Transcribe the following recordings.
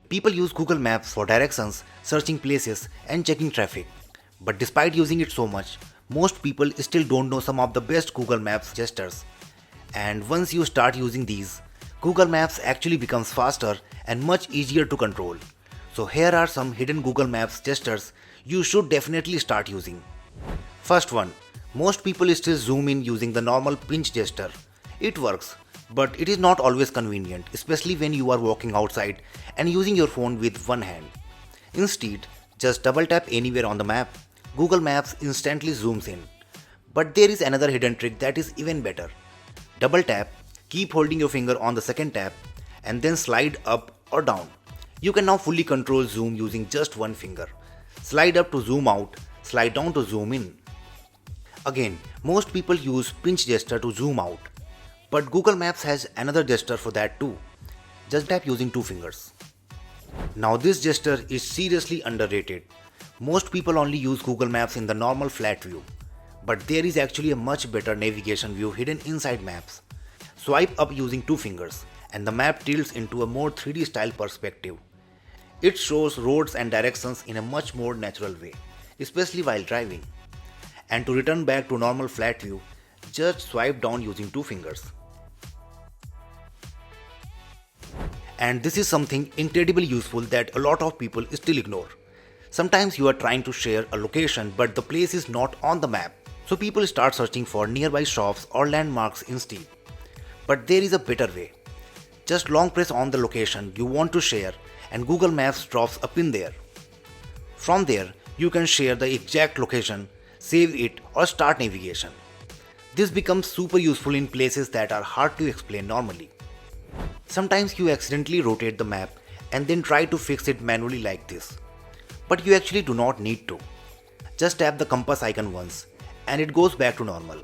People use Google Maps for directions, searching places, and checking traffic. But despite using it so much, most people still don't know some of the best Google Maps gestures. And once you start using these, Google Maps actually becomes faster and much easier to control. So here are some hidden Google Maps gestures you should definitely start using. First one, most people still zoom in using the normal pinch gesture. It works, but it is not always convenient, especially when you are walking outside and using your phone with one hand. Instead, just double tap anywhere on the map. Google Maps instantly zooms in. But there is another hidden trick that is even better. Double tap, keep holding your finger on the second tap, and then slide up or down. You can now fully control zoom using just one finger. Slide up to zoom out, slide down to zoom in. Again, most people use pinch gesture to zoom out. But Google Maps has another gesture for that too. Just tap using two fingers. Now this gesture is seriously underrated. Most people only use Google Maps in the normal flat view. But there is actually a much better navigation view hidden inside Maps. Swipe up using two fingers and the map tilts into a more 3D style perspective. It shows roads and directions in a much more natural way, especially while driving. And to return back to normal flat view, just swipe down using two fingers. And this is something incredibly useful that a lot of people still ignore. Sometimes you are trying to share a location but the place is not on the map. So people start searching for nearby shops or landmarks instead. But there is a better way. Just long press on the location you want to share and Google Maps drops a pin there. From there, you can share the exact location, save it or start navigation. This becomes super useful in places that are hard to explain normally. Sometimes you accidentally rotate the map and then try to fix it manually like this. But you actually do not need to. Just tap the compass icon once and it goes back to normal.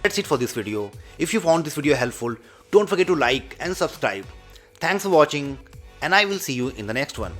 That's it for this video. If you found this video helpful, don't forget to like and subscribe. Thanks for watching and I will see you in the next one.